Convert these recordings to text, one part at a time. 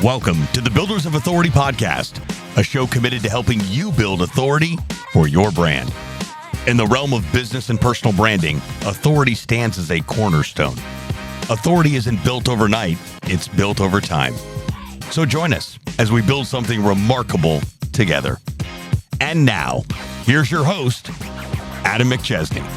Welcome to the Builders of Authority podcast, a show committed to helping you build authority for your brand. In the realm of business and personal branding, authority stands as a cornerstone. Authority isn't built overnight, it's built over time. So join us as we build something remarkable together. And now, here's your host, Adam McChesney.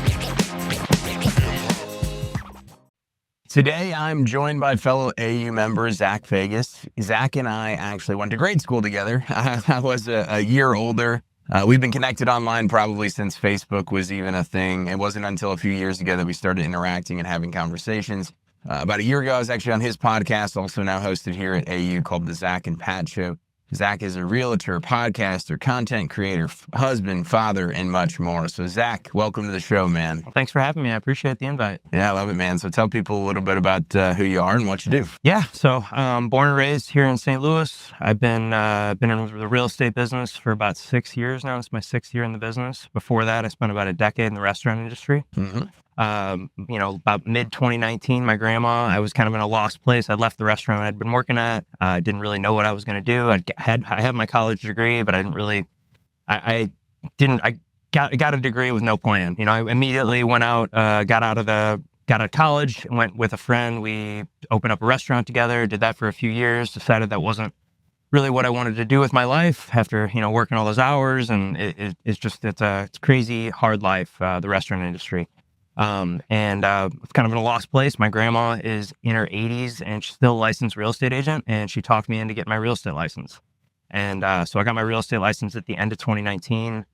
Today, I'm joined by fellow AU member, Zach Fagas. Zach and I actually went to grade school together. I was a year older. We've been connected online probably since Facebook was even a thing. It wasn't until a few years ago that we started interacting and having conversations. About a year ago, I was actually on his podcast, also now hosted here at AU, called The Zach and Pat Show. Zach is a realtor, podcaster, content creator, husband, father, and much more. So Zach, welcome to the show, man. Well, thanks for having me. I appreciate the invite. Yeah, I love it, man. So tell people a little bit about who you are and what you do. Yeah, so born and raised here in St. Louis. I've been in the real estate business for about 6 years now. It's my 6th year in the business. Before that, I spent about a decade in the restaurant industry. Mm-hmm. About mid-2019, my grandma, I was kind of in a lost place. I left the restaurant I'd been working at. I didn't really know what I was going to do. I had my college degree, but I didn't really, I got a degree with no plan. I immediately went out, got out of college, went with a friend. We opened up a restaurant together, did that for a few years, decided that wasn't really what I wanted to do with my life after, working all those hours. And it's a crazy hard life, the restaurant industry. It's kind of in a lost place. My grandma is in her 80s and she's still a licensed real estate agent, and she talked me into getting my real estate license. And so I got my real estate license at the end of 2019,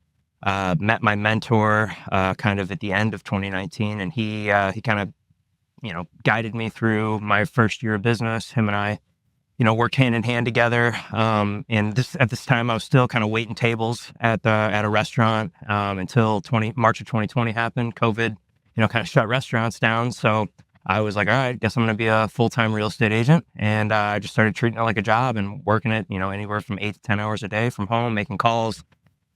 met my mentor kind of at the end of 2019, and he kind of, guided me through my first year of business. Him and I, worked hand in hand together. And at this time, I was still kind of waiting tables at a restaurant until March of 2020 happened. COVID kind of shut restaurants down. So I was like, all right, guess I'm going to be a full-time real estate agent. And I just started treating it like a job and working it, anywhere from 8 to 10 hours a day from home, making calls,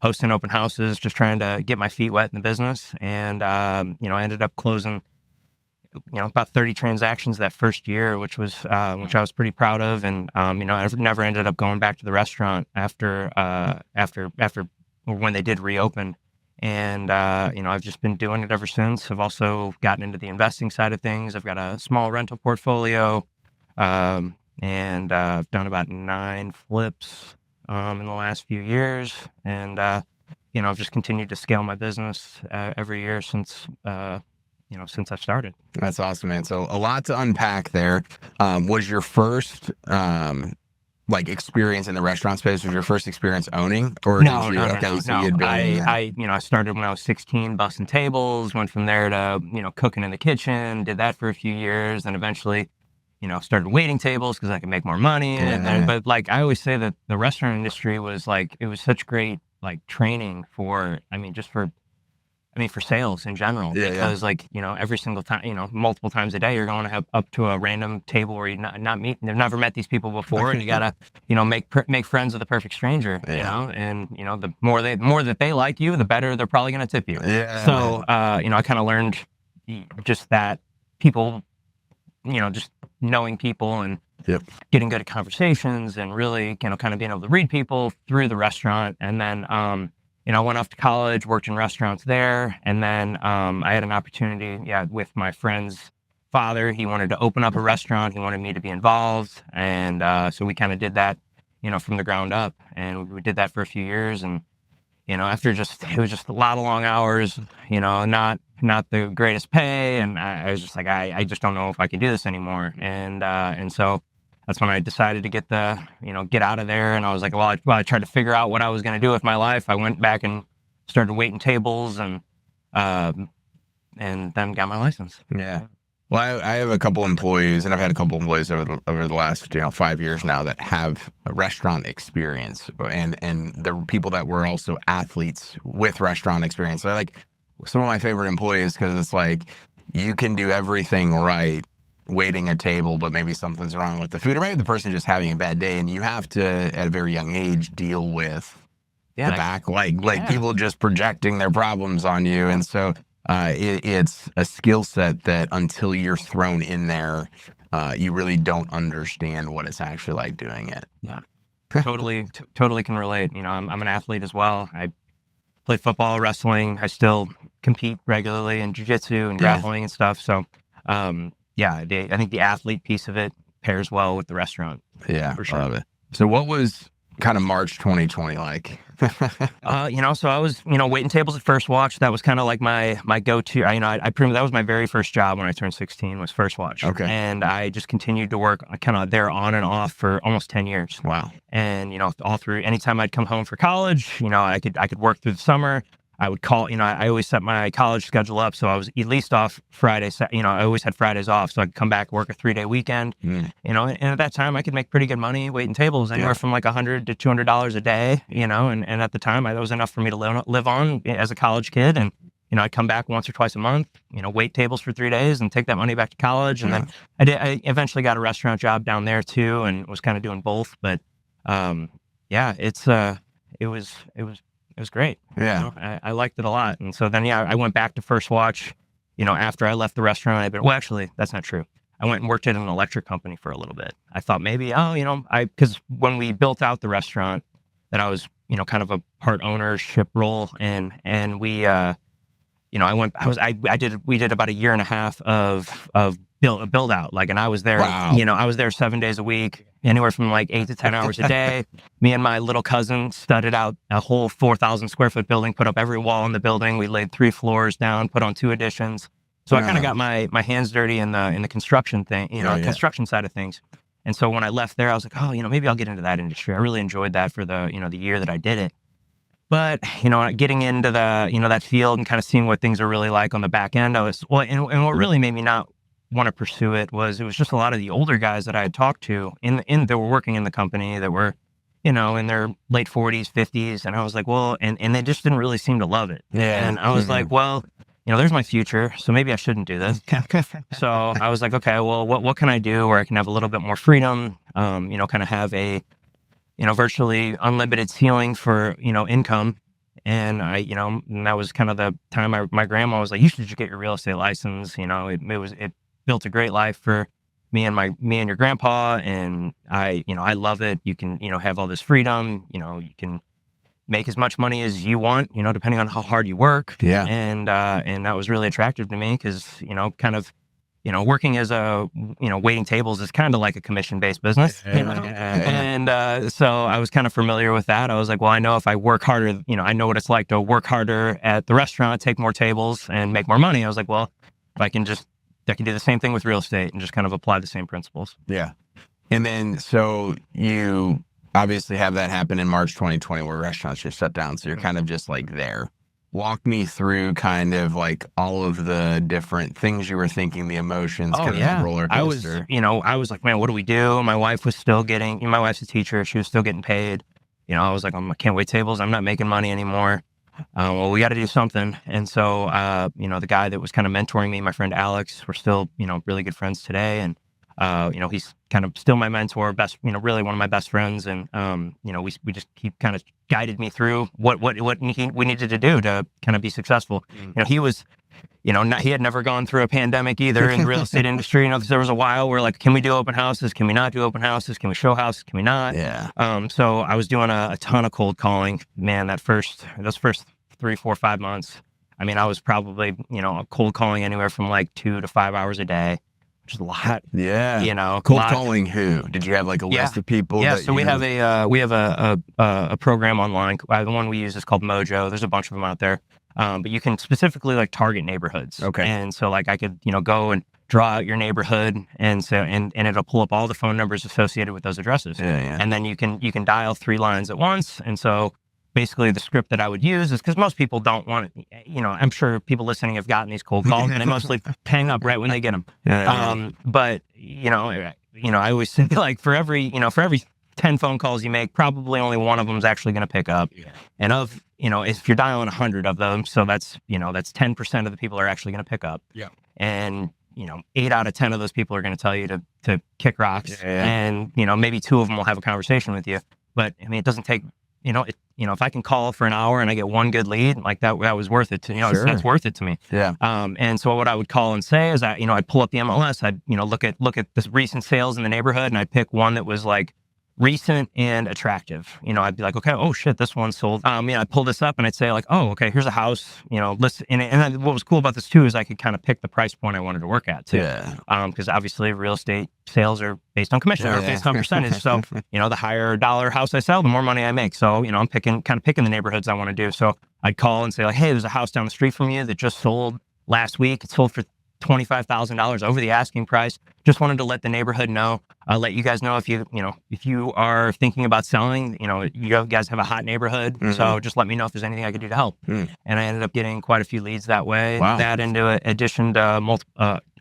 hosting open houses, just trying to get my feet wet in the business. And, I ended up closing, about 30 transactions that first year, which I was pretty proud of. And, I never ended up going back to the restaurant after when they did reopen. And, I've just been doing it ever since. I've also gotten into the investing side of things. I've got a small rental portfolio, and I've done about 9 flips in the last few years. And, I've just continued to scale my business every year since I started. That's awesome, man. So a lot to unpack there. Was your first experience in the restaurant space, was your first experience owning, or No. I started when I was 16, busting tables, went from there to, cooking in the kitchen, did that for a few years, and eventually, started waiting tables because I could make more money. Yeah. But I always say that the restaurant industry was it was such great, training for sales in general, because every single time, multiple times a day, you're going to have up to a random table where you've never met these people before, and you gotta, make friends with a perfect stranger, and the more that they like you, the better they're probably going to tip you. Yeah. So, I kind of learned just that people, just knowing people and getting good at conversations and really, kind of being able to read people through the restaurant. And then, I went off to college, worked in restaurants there, and then I had an opportunity, with my friend's father. He wanted to open up a restaurant. He wanted me to be involved, and so we kind of did that, from the ground up, and we did that for a few years. And after it was just a lot of long hours, not the greatest pay, and I was just like, I just don't know if I can do this anymore, and so. That's when I decided to get out of there. And I was like, well, I tried to figure out what I was going to do with my life. I went back and started waiting tables and then got my license. Yeah. Well, I have a couple employees, and I've had a couple employees over the last 5 years now that have a restaurant experience, and the people that were also athletes with restaurant experience. So some of my favorite employees, because it's you can do everything right waiting a table, but maybe something's wrong with the food, or maybe the person just having a bad day, and you have to, at a very young age, deal with the back, people just projecting their problems on you. And so it's a skill set that until you're thrown in there, you really don't understand what it's actually like doing it. Yeah. Totally can relate. I'm an athlete as well. I play football, wrestling. I still compete regularly in jiu-jitsu and Yeah. grappling and stuff. So, I think the athlete piece of it pairs well with the restaurant. Yeah, For sure. love it. So what was kind of March 2020 like? So I was, waiting tables at First Watch. That was kind of like my go-to. That was my very first job when I turned 16 was First Watch. Okay. And I just continued to work kind of there on and off for almost 10 years. Wow. And, all through, anytime I'd come home for college, I could work through the summer. I would call, I always set my college schedule up. So I was at least off Friday, I always had Fridays off. So I could come back, work a 3-day weekend, and at that time I could make pretty good money waiting tables, anywhere from like $100 to $200 a day, and at the time that was enough for me to live on as a college kid. And, I'd come back once or twice a month, wait tables for 3 days and take that money back to college. And then I eventually got a restaurant job down there too, and was kind of doing both. But, it was great. Yeah. I liked it a lot. And so then, I went back to First Watch, after I left the restaurant. Well, actually, that's not true. I went and worked at an electric company for a little bit. I thought maybe, because when we built out the restaurant, that I was, kind of a part ownership role. And we, we did about a year and a half of build out. And I was there, Wow. I was there 7 days a week, anywhere from like 8 to 10 hours a day. Me and my little cousin studded out a whole 4,000 square foot building, put up every wall in the building. We laid 3 floors down, put on 2 additions. So I kind of got my hands dirty in the construction thing, construction side of things. And so when I left there, I was like, maybe I'll get into that industry. I really enjoyed that for the year that I did it. But, getting into that field and kind of seeing what things are really like on the back end, and what really made me not want to pursue it was just a lot of the older guys that I had talked to that were working in the company that were, in their late 40s, 50s. And I was like, well, and they just didn't really seem to love it. Yeah. And I was like, well, there's my future, so maybe I shouldn't do this. So I was like, okay, well, what can I do where I can have a little bit more freedom, kind of have a, virtually unlimited ceiling for, income. And and that was kind of the time my grandma was like, you should just get your real estate license. It built a great life for me and your grandpa. And I love it. You can, have all this freedom, you can make as much money as you want, depending on how hard you work. Yeah. And that was really attractive to me because, kind of, working as waiting tables is kind of like a commission-based business. And so I was kind of familiar with that. I was like, well, I know if I work harder, I know what it's like to work harder at the restaurant, take more tables and make more money. I was like, well, if I can do the same thing with real estate and just kind of apply the same principles. Yeah. And then, so you obviously have that happen in March 2020 where restaurants just shut down. So you're kind of just like there. Walk me through kind of like all of the different things you were thinking, the emotions, kind of that roller coaster. I was like, man, what do we do? My wife was still getting, my wife's a teacher. She was still getting paid. I was like, I can't wait tables. I'm not making money anymore. Well, we got to do something. And so, the guy that was kind of mentoring me, my friend Alex, we're still, really good friends today. And, he's kind of still my mentor, really one of my best friends. And, we just keep kind of guided me through what we needed to do to kind of be successful. He was, he had never gone through a pandemic either in the real estate industry. There was a while where like, can we do open houses? Can we not do open houses? Can we show houses? Can we not? Yeah. So I was doing a ton of cold calling, man, those first 3, 4, 5 months. I mean, I was probably, cold calling anywhere from like 2 to 5 hours a day, which is a lot. Yeah. Cold calling who? Did you have like a list of people? Yeah. So we have a program online. The one we use is called Mojo. There's a bunch of them out there. But you can specifically like target neighborhoods. Okay. And so like I could, go and draw out your neighborhood and it'll pull up all the phone numbers associated with those addresses. Yeah. And then you can dial 3 lines at once. And so basically the script that I would use is because most people don't want it, I'm sure people listening have gotten these cold calls and they mostly hang up right when they get them. But I always say like for every 10 phone calls you make, probably only one of them is actually going to pick up. Yeah. And if you're dialing 100 of them, so that's 10% of the people are actually going to pick up. Yeah. And 8 out of 10 of those people are going to tell you to kick rocks. Yeah. And maybe 2 of them will have a conversation with you. But I mean, it doesn't take if I can call for an hour and I get one good lead, like that was worth it to, Sure. that's worth it to me. Yeah. And so what I would call and say is I'd pull up the MLS, I'd, look at the recent sales in the neighborhood, and I'd pick one that was like recent and attractive. I'd be like, okay, oh shit, this one sold. I'd pull this up and I'd say like, oh, okay, here's a house, list. And what was cool about this too is I could kind of pick the price point I wanted to work at too. Yeah. Because obviously real estate sales are based on commission or based on percentage. So, the higher dollar house I sell, the more money I make. So, I'm picking the neighborhoods I want to do. So I'd call and say like, hey, there's a house down the street from you that just sold last week. It sold for $25,000 over the asking price. Just wanted to let the neighborhood know, let you guys know if you are thinking about selling, you guys have a hot neighborhood. Mm-hmm. So just let me know if there's anything I could do to help. And I ended up getting quite a few leads that way. Wow. That into addition to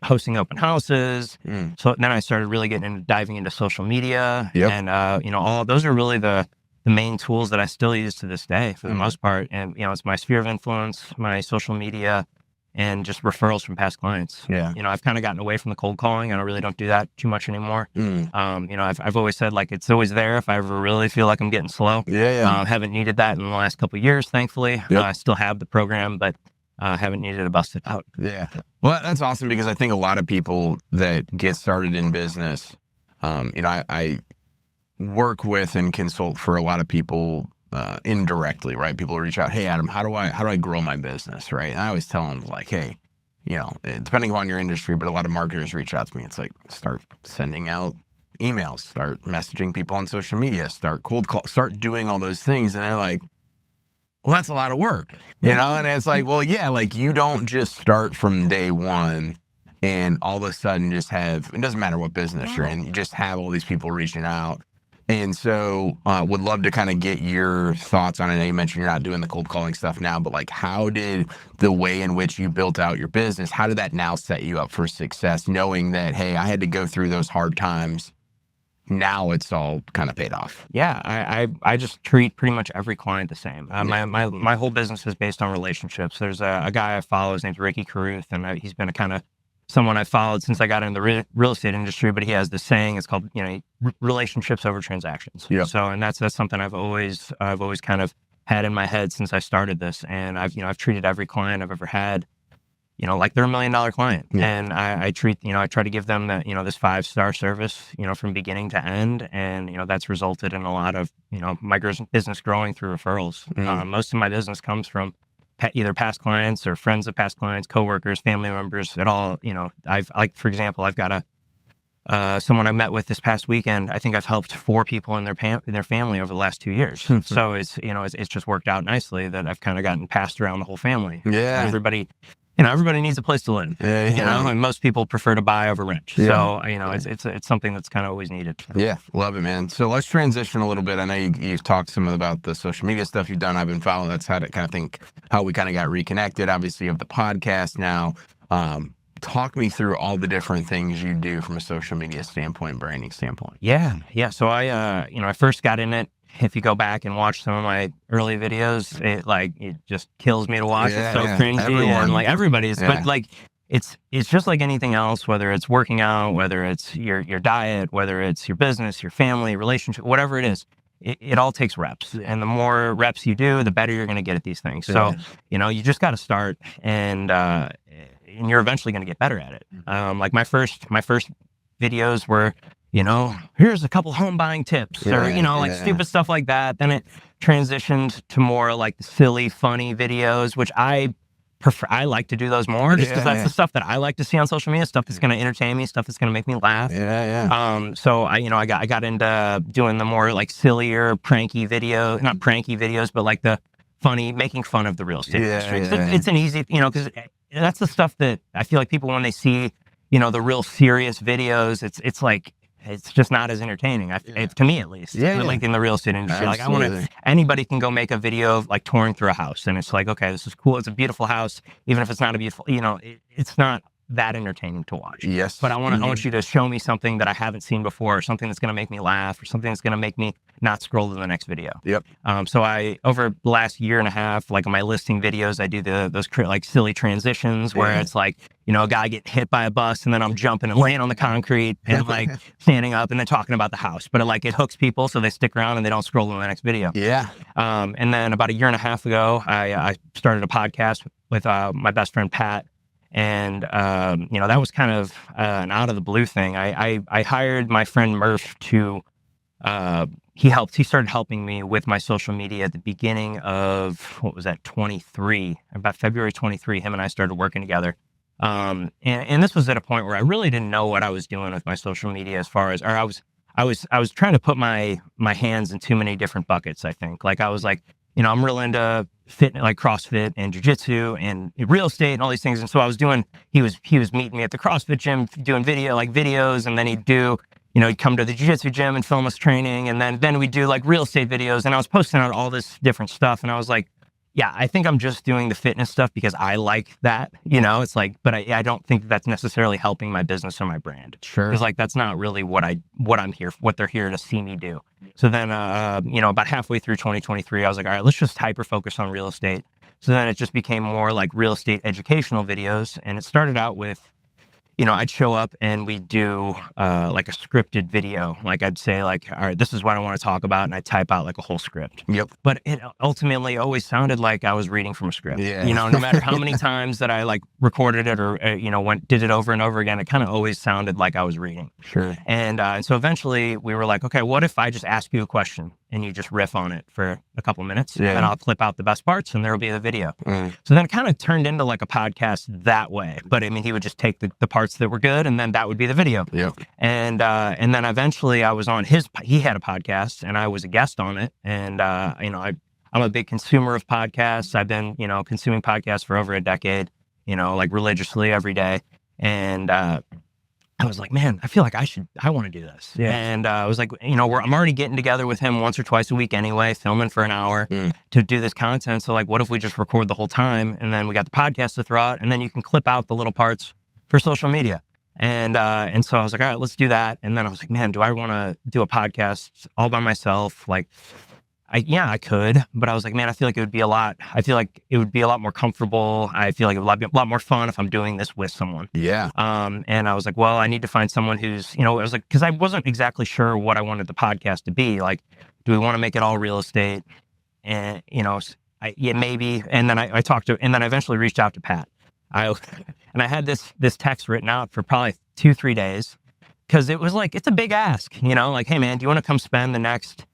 hosting open houses. So then I started really diving into social media. Yep. And, all those are really the main tools that I still use to this day for the most part. And, it's my sphere of influence, my social media, and just referrals from past clients. Yeah. I've kind of gotten away from the cold calling. I don't do that too much anymore. I've always said like it's always there if I ever really feel like I'm getting slow. Yeah. Haven't needed that in the last couple of years, thankfully. Yep. I still have the program, but haven't needed to bust it out. Yeah. Well, that's awesome because I think a lot of people that get started in business, I work with and consult for a lot of people indirectly, right? People reach out, hey, Adam, how do I grow my business, right? And I always tell them like, hey, depending on your industry, but a lot of marketers reach out to me. It's like, start sending out emails, start messaging people on social media, start cold call, start doing all those things. And they're like, well, that's a lot of work, And it's like, well, yeah, like you don't just start from day one and all of a sudden just have, it doesn't matter what business you're in, you just have all these people reaching out. And so would love to kind of get your thoughts on it. I know you mentioned you're not doing the cold calling stuff now, but like how did the way in which you built out your business, how did that now set you up for success, knowing that, hey, I had to go through those hard times. Now it's all kind of paid off. Yeah, I just treat pretty much every client the same. My whole business is based on relationships. There's a guy I follow, his name's Ricky Caruth, and he's been a kind of someone I followed since I got into the real estate industry, but he has this saying, it's called, relationships over transactions. Yep. So, and that's something I've always kind of had in my head since I started this. And I've treated every client I've ever had, like they're $1 million client. Yeah. And I try to give them that, this 5-star service, from beginning to end. And, that's resulted in a lot of, my business growing through referrals. Most of my business comes from either past clients or friends of past clients, coworkers, family members, it all, for example, I've got someone I met with this past weekend. I think I've helped 4 people in their family over the last 2 years. So it's just worked out nicely that I've kind of gotten passed around the whole family. Yeah. Everybody needs a place to live. Yeah. And most people prefer to buy over rent. Yeah. So, it's something that's kind of always needed. Yeah. Love it, man. So let's transition a little bit. I know you've talked some about the social media stuff you've done. I've been following. That's how we kind of got reconnected. Obviously, you have the podcast now. Talk me through all the different things you do from a social media standpoint, branding standpoint. Yeah. So I first got in it. If you go back and watch some of my early videos, it just kills me to watch. It's so cringy. Everyone. And everybody's, Yeah. but it's just like anything else, whether it's working out, whether it's your diet, whether it's your business, your family, relationship, whatever it is, it all takes reps. And the more reps you do, the better you're going to get at these things. So, you just got to start and you're eventually going to get better at it. Like my first videos were, here's a couple home buying tips or, stupid stuff like that. Then it transitioned to more like the silly, funny videos, which I prefer. I like to do those more just because that's the stuff that I like to see on social media, stuff that's going to entertain me, stuff that's going to make me laugh. So I got into doing the more like sillier, pranky video, not pranky videos, but like the funny, making fun of the real estate industry. It's an easy, because that's the stuff that I feel like people, when they see, the real serious videos, it's like, it's just not as entertaining, to me at least. Like in the real estate industry. Absolutely. Like anybody can go make a video of like touring through a house, and it's like, okay, this is cool. It's a beautiful house, even if it's not a beautiful, it's not that entertaining to watch. Yes. But I want you to show me something that I haven't seen before, or something that's going to make me laugh, or something that's going to make me not scroll to the next video. Yep. So I, over the last year and a half, like in my listing videos, I do those like silly transitions where it's like, you know, a guy getting hit by a bus and then I'm jumping and laying on the concrete and like standing up and then talking about the house. But it hooks people so they stick around and they don't scroll to the next video. Yeah. And then about a year and a half ago, I started a podcast with my best friend, Pat. And, you know, that was kind of an out of the blue thing. I hired my friend Murph to, he started helping me with my social media at the beginning of, what was that, 23, about February 23, him and I started working together. And this was at a point where I really didn't know what I was doing with my social media I was trying to put my hands in too many different buckets, I think. Like I was like, you know, I'm real into fitness, like CrossFit and jitsu and real estate and all these things. And so he was meeting me at the CrossFit gym, doing videos. And then he'd come to the jiu-jitsu gym and film us training. And then we'd do like real estate videos. And I was posting out all this different stuff. And I was like, yeah, I think I'm just doing the fitness stuff because I like that, you know, it's like, but I don't think that's necessarily helping my business or my brand. Sure. Because like, that's not really what they're here to see me do. So then, you know, about halfway through 2023, I was like, all right, let's just hyper focus on real estate. So then it just became more like real estate educational videos. And it started out with, you know, I'd show up and we'd do like a scripted video. Like I'd say like, all right, this is what I want to talk about. And I'd type out like a whole script. Yep. But it ultimately always sounded like I was reading from a script. Yeah. You know, no matter how many times that I like recorded it or, you know, did it over and over again, it kind of always sounded like I was reading. Sure. And so eventually we were like, okay, what if I just ask you a question and you just riff on it for a couple minutes and I'll clip out the best parts and there'll be the video. So then it kind of turned into like a podcast that way. But I mean, he would just take the parts that were good and then that would be the video. Yep. And then eventually I was on he had a podcast and I was a guest on it. And, you know, I'm a big consumer of podcasts. I've been, you know, consuming podcasts for over a decade, you know, like religiously every day. And, I was like, man, I feel like I want to do this. Yeah. And I was like, you know, I'm already getting together with him once or twice a week anyway, filming for an hour to do this content. So like, what if we just record the whole time? And then we got the podcast to throw out and then you can clip out the little parts for social media. And so I was like, all right, let's do that. And then I was like, man, do I want to do a podcast all by myself? Like, I could, but I was like, man, I feel like it would be a lot more comfortable. I feel like it would be a lot more fun if I'm doing this with someone. Yeah. And I was like, well, I need to find someone who's, you know, I was like, cause I wasn't exactly sure what I wanted the podcast to be. Like, do we want to make it all real estate? And, you know, maybe. And then I eventually reached out to Pat. I had this text written out for probably 2-3 days. Cause it was like, it's a big ask, you know, like, hey man, do you want to come spend the next,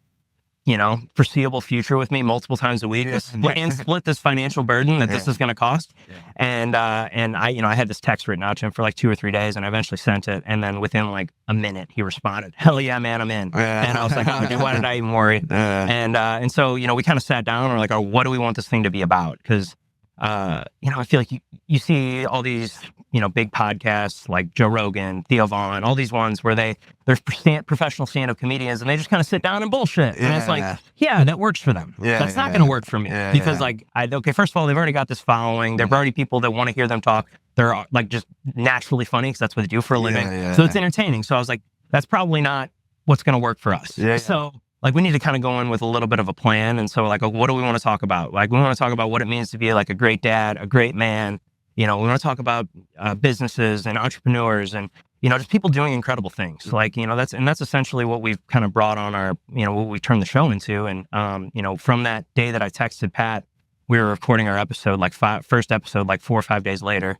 you know, foreseeable future with me multiple times a week and split this financial burden that this is going to cost. Yeah. And I, you know, I had this text written out to him for like 2 or 3 days and I eventually sent it. And then within like a minute, he responded, hell yeah, man, I'm in. And I was like, okay, why did I even worry? And so, you know, we kind of sat down and we're like, oh, what do we want this thing to be about? Cause, you know, I feel like you see all these, you know, big podcasts like Joe Rogan, Theo Vaughn, all these ones where they're professional stand-up comedians and they just kind of sit down and bullshit. And it's like, yeah, that works for them. Yeah, that's not going to work for me because like, first of all, they've already got this following. There are already people that want to hear them talk. They're like just naturally funny because that's what they do for a living. So it's entertaining. So I was like, that's probably not what's going to work for us. So like we need to kind of go in with a little bit of a plan. And so like, what do we want to talk about? Like we want to talk about what it means to be like a great dad, a great man. You know, we want to talk about businesses and entrepreneurs and, you know, just people doing incredible things. Like, you know, that's essentially what we've kind of brought on our, you know, what we turned the show into. And, you know, from that day that I texted Pat, we were recording our episode, first episode, like 4 or 5 days later.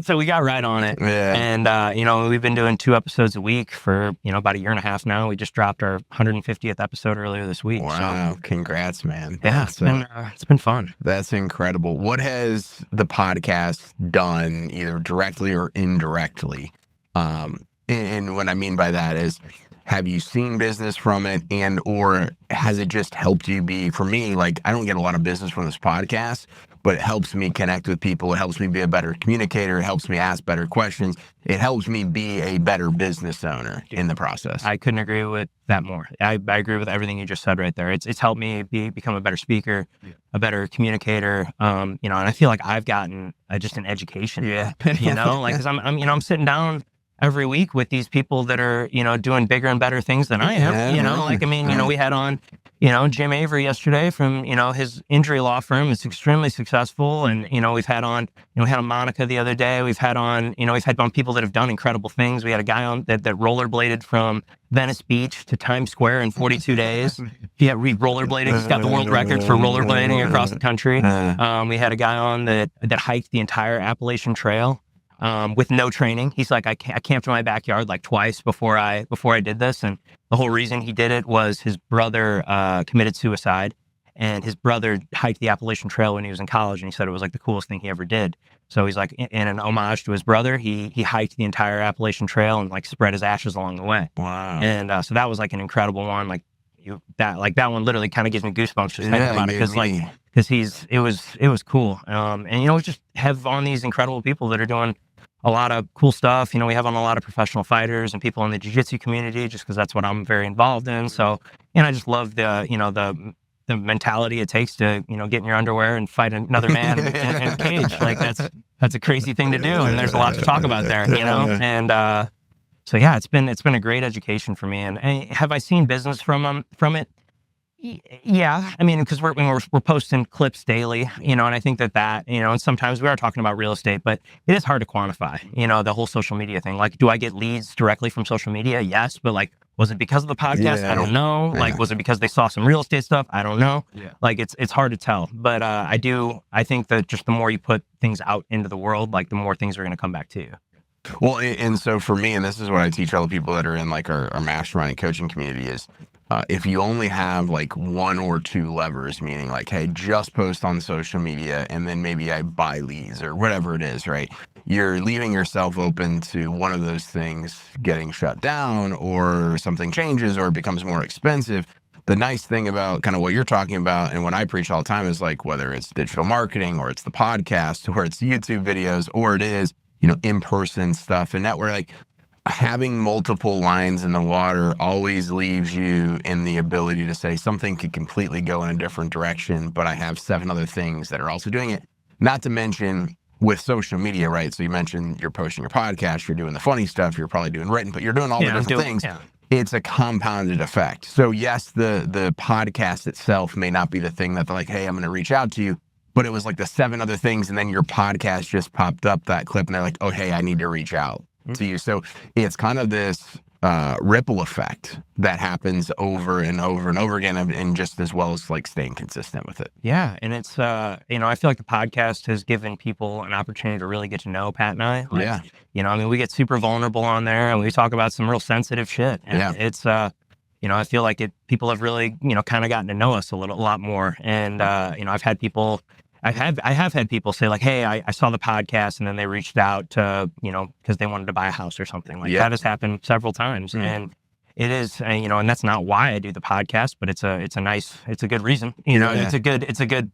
So we got right on it. Yeah. And, you know, we've been doing 2 episodes a week for, you know, about a year and a half now. We just dropped our 150th episode earlier this week. Wow. So, congrats, man. Yeah, it's been fun. That's incredible. What has the podcast done either directly or indirectly? And what I mean by that is, have you seen business from it or has it just helped you be, for me, like, I don't get a lot of business from this podcast, but it helps me connect with people. It helps me be a better communicator. It helps me ask better questions. It helps me be a better business owner in the process. I couldn't agree with that more. I agree with everything you just said right there. It's helped me become a better speaker, a better communicator. And I feel like I've gotten just an education. Yeah. Like, cause I'm sitting down every week with these people that are, doing bigger and better things than I am, we had on, Jim Avery yesterday from, his injury law firm. It's extremely successful. And, we've had on, we had on Monica the other day. We've had on people that have done incredible things. We had a guy on that rollerbladed from Venice Beach to Times Square in 42 days. Yeah, we rollerbladed. He's got the world record for rollerblading across the country. We had a guy on that hiked the entire Appalachian Trail. With no training. He's like, I camped in my backyard like twice before I did this. And the whole reason he did it was his brother committed suicide, and his brother hiked the Appalachian Trail when he was in college. And he said it was like the coolest thing he ever did. So he's like, in an homage to his brother, he hiked the entire Appalachian Trail and like spread his ashes along the way. Wow. And so that was like an incredible one. Like that one literally kind of gives me goosebumps just thinking about it. Because it was cool. And just have on these incredible people that are doing a lot of cool stuff. We have on a lot of professional fighters and people in the jiu-jitsu community, just because that's what I'm very involved in. So, and I just love the mentality it takes to, get in your underwear and fight another man in a cage. Like that's a crazy thing to do. And there's a lot to talk about there, And so yeah, it's been a great education for me. And have I seen business from it? Yeah, because we're posting clips daily, and I think that, and sometimes we are talking about real estate, but it is hard to quantify, the whole social media thing. Like, do I get leads directly from social media? Yes, but like, was it because of the podcast? I don't know. Yeah. Like, was it because they saw some real estate stuff? I don't know. Yeah. Like, it's hard to tell, but I think that just the more you put things out into the world, like the more things are going to come back to you. Well, and so for me, and this is what I teach all the people that are in like our mastermind and coaching community is, if you only have like one or two levers, meaning like, hey, just post on social media and then maybe I buy leads or whatever it is, right? You're leaving yourself open to one of those things getting shut down, or something changes, or it becomes more expensive. The nice thing about kind of what you're talking about and what I preach all the time is like, whether it's digital marketing or it's the podcast or it's YouTube videos or it is, in-person stuff and network, like having multiple lines in the water always leaves you in the ability to say something could completely go in a different direction, but I have 7 other things that are also doing it. Not to mention with social media, right? So you mentioned you're posting your podcast, you're doing the funny stuff, you're probably doing written, but you're doing all the different things. Yeah. It's a compounded effect. So yes, the podcast itself may not be the thing that they're like, hey, I'm going to reach out to you, but it was like the 7 other things. And then your podcast just popped up that clip and they're like, oh, hey, I need to reach out to you. So it's kind of this ripple effect that happens over and over and over again, and just as well as like staying consistent with it. Yeah. And it's, I feel like the podcast has given people an opportunity to really get to know Pat and I. Like, yeah. We get super vulnerable on there and we talk about some real sensitive shit. And yeah. It's, I feel like people have really, kind of gotten to know us a lot more. And, I have had people say like, hey, I saw the podcast, and then they reached out to, because they wanted to buy a house or something. Like that has happened several times. Mm-hmm. And it is, and that's not why I do the podcast, but it's a good reason, it's a good,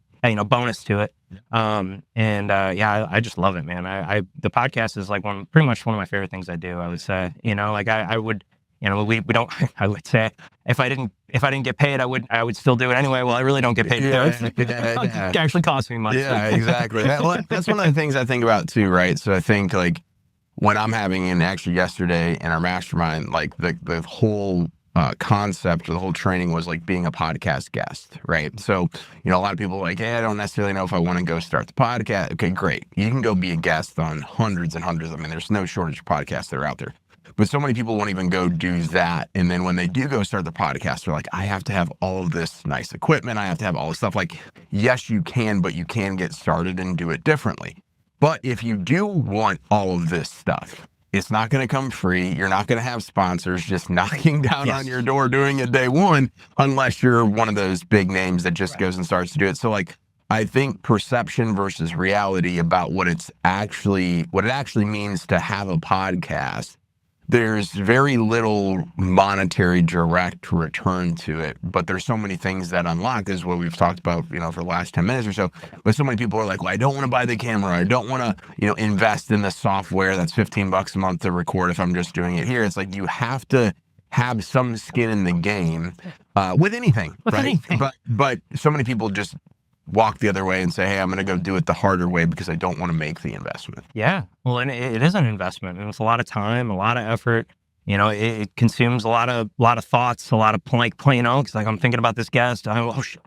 bonus to it. I just love it, man. The podcast is like pretty much one of my favorite things I do, I would say, I would, we don't, I would say if I didn't get paid, I would still do it anyway. Well, I really don't get paid. It actually costs me money. Yeah, exactly. That's one of the things I think about too, right? So I think like when I'm having, and actually yesterday in our mastermind, like the whole concept or the whole training was like being a podcast guest, right? So, a lot of people are like, hey, I don't necessarily know if I want to go start the podcast. Okay, great. You can go be a guest on hundreds and hundreds. I mean, there's no shortage of podcasts that are out there. But so many people won't even go do that. And then when they do go start the podcast, they're like, I have to have all of this nice equipment. I have to have all this stuff. Like, yes, you can, but you can get started and do it differently. But if you do want all of this stuff, it's not going to come free. You're not going to have sponsors just knocking down on your door doing it day one, unless you're one of those big names that just goes and starts to do it. So like, I think perception versus reality about what it actually means to have a podcast there's very little monetary direct return to it, but there's so many things that unlock. This is what we've talked about, for the last 10 minutes or so. But so many people are like, well, I don't want to buy the camera. I don't want to, invest in the software that's $15 a month to record if I'm just doing it here. It's like you have to have some skin in the game with anything, With right? anything. But so many people just walk the other way and say, hey, I'm going to go do it the harder way because I don't want to make the investment. Yeah. Well, and it is an investment, and it's a lot of time, a lot of effort. It consumes a lot of thoughts, a lot of because like I'm thinking about this guest.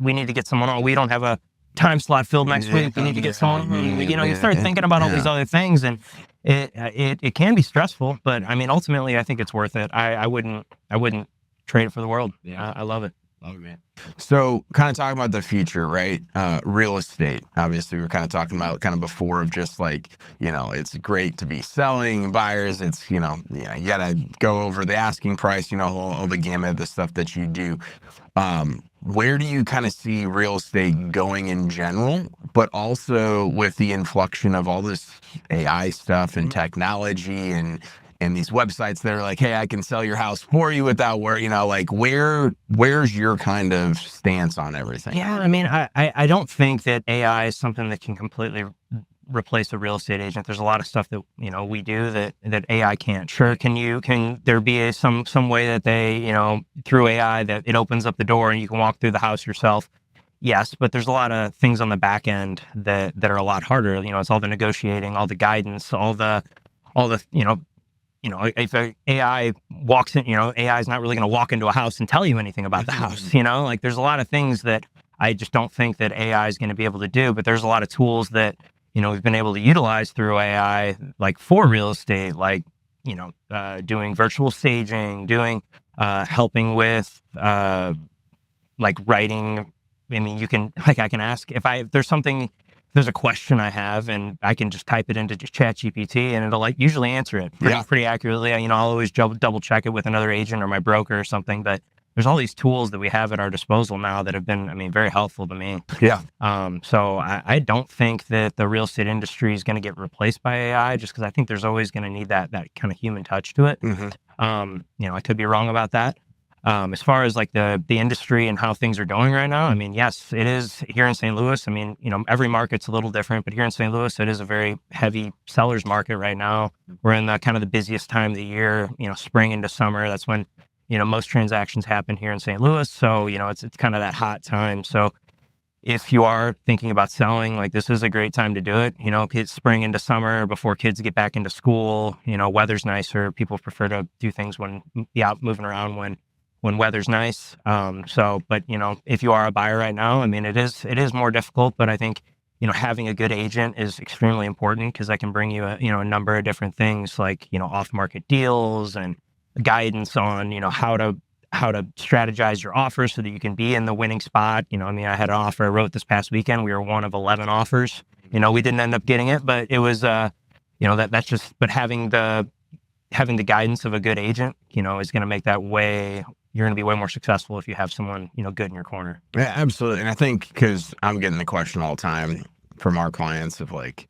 We need to get someone on. We don't have a time slot filled next week. We need to get someone. You start thinking about all these other things, and it can be stressful. But I mean, ultimately, I think it's worth it. I wouldn't trade it for the world. Yeah, I love it. Love it, man. So kind of talking about the future, right? Real estate. Obviously, we were kind of talking about kind of before of just like, it's great to be selling buyers. It's, you got to go over the asking price, all the gamut of the stuff that you do. Where do you kind of see real estate going in general, but also with the inflection of all this AI stuff and technology and these websites that are like, hey, I can sell your house for you without where's your kind of stance on everything? Yeah, I mean, I don't think that AI is something that can completely replace a real estate agent. There's a lot of stuff that we do that AI can't. Sure, can there be some way that they through AI that it opens up the door and you can walk through the house yourself? Yes, but there's a lot of things on the back end that are a lot harder. It's all the negotiating, all the guidance, all the if a AI walks in, AI is not really going to walk into a house and tell you anything about the house. Like there's a lot of things that I just don't think that AI is going to be able to do. But there's a lot of tools that we've been able to utilize through AI, like for real estate, like doing virtual staging, doing helping with like writing. I mean, you can I can ask if there's a question I have, and I can just type it into ChatGPT, and it'll usually answer it pretty accurately. I'll always double check it with another agent or my broker or something. But there's all these tools that we have at our disposal now that have been, very helpful to me. Yeah. So I don't think that the real estate industry is going to get replaced by AI, just because I think there's always going to need that kind of human touch to it. I could be wrong about that. As far as like the industry and how things are going right now, I mean, yes, it is here in St. Louis. I mean, every market's a little different, but here in St. Louis, it is a very heavy seller's market right now. We're in the kind of the busiest time of the year, spring into summer. That's when, most transactions happen here in St. Louis. So, it's kind of that hot time. So if you are thinking about selling, like this is a great time to do it. It's spring into summer before kids get back into school, weather's nicer. People prefer to do things be out moving around when weather's nice. But if you are a buyer right now, I mean, it is more difficult, but I think, having a good agent is extremely important because that can bring you a number of different things like, off market deals and guidance on, how to strategize your offer so that you can be in the winning spot. I had an offer I wrote this past weekend. We were one of 11 offers. We didn't end up getting it, but it was, that's just, but having the guidance of a good agent, is going to make that you're going to be way more successful if you have someone, good in your corner. Yeah, absolutely. And I think because I'm getting the question all the time from our clients of like,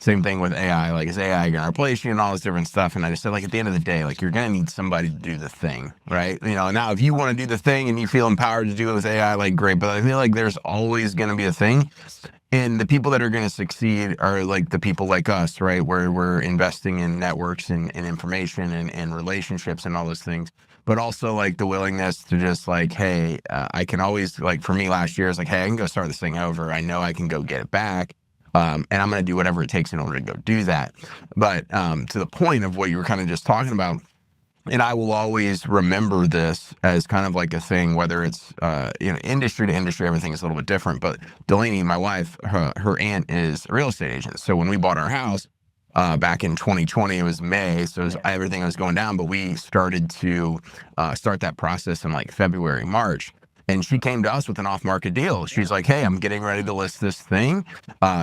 same thing with AI, like is AI going to replace you and all this different stuff. And I just said, like, at the end of the day, like you're going to need somebody to do the thing, right? Now if you want to do the thing and you feel empowered to do it with AI, like great. But I feel like there's always going to be a thing. And the people that are going to succeed are like the people like us, right? Where we're investing in networks and information and relationships and all those things. But also like the willingness to just like, hey, I can always, like for me last year, it's like, hey, I can go start this thing over. I know I can go get it back. And I'm going to do whatever it takes in order to go do that. But to the point of what you were kind of just talking about, and I will always remember this as kind of like a thing, whether it's, industry to industry, everything is a little bit different. But Delaney, my wife, her aunt is a real estate agent. So when we bought our house back in 2020, it was May. So everything was going down, but we started to start that process in like February, March. And she came to us with an off-market deal. She's like, hey, I'm getting ready to list this thing.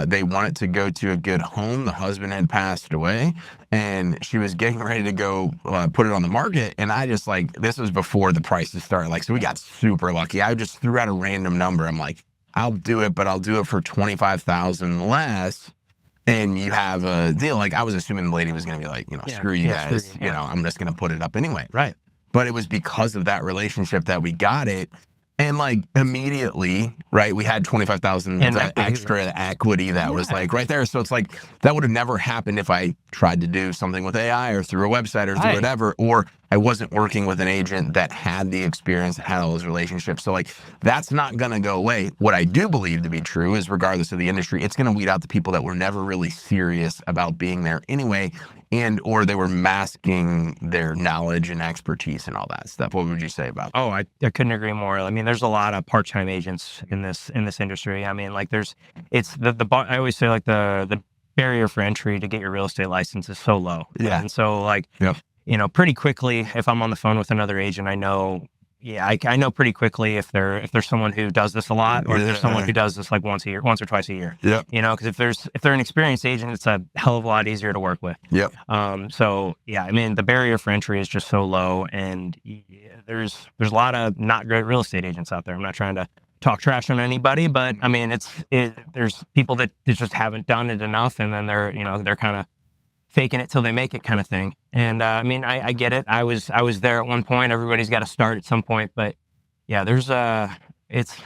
They want it to go to a good home. The husband had passed away. And she was getting ready to go put it on the market. And I just like, this was before the prices started. Like, so we got super lucky. I just threw out a random number. I'm like, I'll do it, but I'll do it for $25,000 less and you have a deal, like I was assuming the lady was going to be like, screw you guys, screw you, I'm just going to put it up anyway. Right. But it was because of that relationship that we got it. And like immediately, right, we had 25,000 extra equity that was like right there. So it's like that would have never happened if I tried to do something with AI or through a website or through whatever, or I wasn't working with an agent that had the experience, that had all those relationships. So like that's not going to go away. What I do believe to be true is regardless of the industry, it's going to weed out the people that were never really serious about being there anyway, and or they were masking their knowledge and expertise and all that stuff. What would you say about that? Oh, I couldn't agree more. I mean, there's a lot of part-time agents in this industry. I mean, like it's I always say like the barrier for entry to get your real estate license is so low. Yeah. And so like, pretty quickly, if I'm on the phone with another agent, I know know pretty quickly if there's someone who does this a lot, or if there's someone who does this like once or twice a year. Yeah. Because if they're an experienced agent, it's a hell of a lot easier to work with. Yep. So yeah, I mean, the barrier for entry is just so low, and there's a lot of not great real estate agents out there. I'm not trying to talk trash on anybody, but I mean, there's people that just haven't done it enough, and then they're kind of faking it till they make it kind of thing. And I mean, I get it. I was there at one point. Everybody's got to start at some point, but yeah, there's it's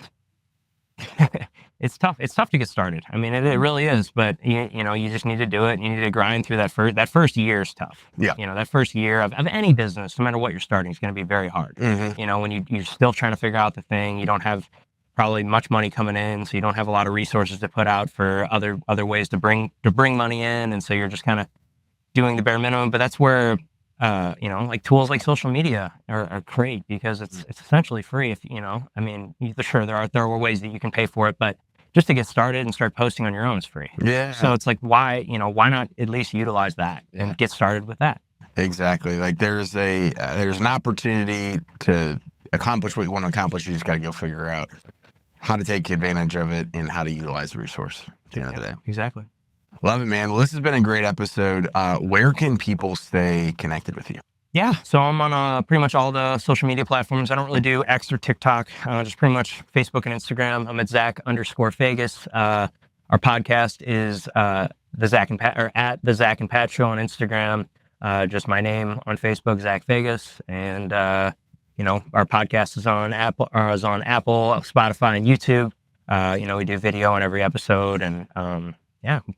it's tough. It's tough to get started. I mean, it really is, but you just need to do it. You need to grind through that first year is tough. Yeah. That first year of any business, no matter what you're starting, is going to be very hard. Mm-hmm. When you're still trying to figure out the thing, you don't have probably much money coming in, so you don't have a lot of resources to put out for other ways to bring money in, and so you're just kind of doing the bare minimum. But that's where like tools like social media are great, because it's essentially free. If I mean, sure, there are ways that you can pay for it, but just to get started and start posting on your own is free. Yeah. So it's like, why not at least utilize that and get started with that? Exactly. Like there's an opportunity to accomplish what you want to accomplish. You just got to go figure out how to take advantage of it and how to utilize the resource at the end of the day. Exactly. Love it, man. Well, this has been a great episode. Where can people stay connected with you? Yeah, so I'm on pretty much all the social media platforms. I don't really do X or TikTok, just pretty much Facebook and Instagram. I'm at Zach_Fagas. Our podcast is at the Zach and Pat Show on Instagram. Just my name on Facebook, Zach Fagas, and our podcast is on Apple, Spotify, and YouTube. We do video on every episode, and I'm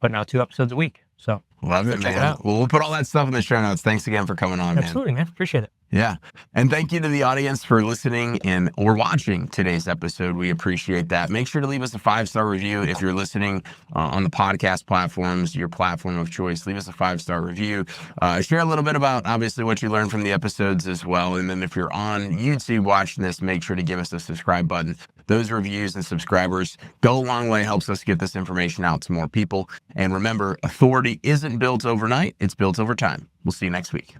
putting out 2 episodes a week. So love it, man. Well, we'll put all that stuff in the show notes. Thanks again for coming on, Absolutely, man. Appreciate it. Yeah. And thank you to the audience for listening or watching today's episode. We appreciate that. Make sure to leave us a 5-star review if you're listening on the podcast platforms, your platform of choice. Leave us a 5-star review. Share a little bit about, obviously, what you learned from the episodes as well. And then if you're on YouTube watching this, make sure to give us the subscribe button. Those reviews and subscribers go a long way, helps us get this information out to more people. And remember, authority isn't built overnight. It's built over time. We'll see you next week.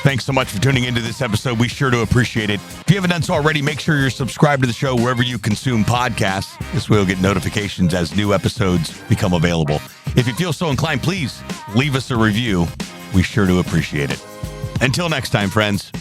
Thanks so much for tuning into this episode. We sure do appreciate it. If you haven't done so already, make sure you're subscribed to the show wherever you consume podcasts. This way you'll get notifications as new episodes become available. If you feel so inclined, please leave us a review. We sure do appreciate it. Until next time, friends.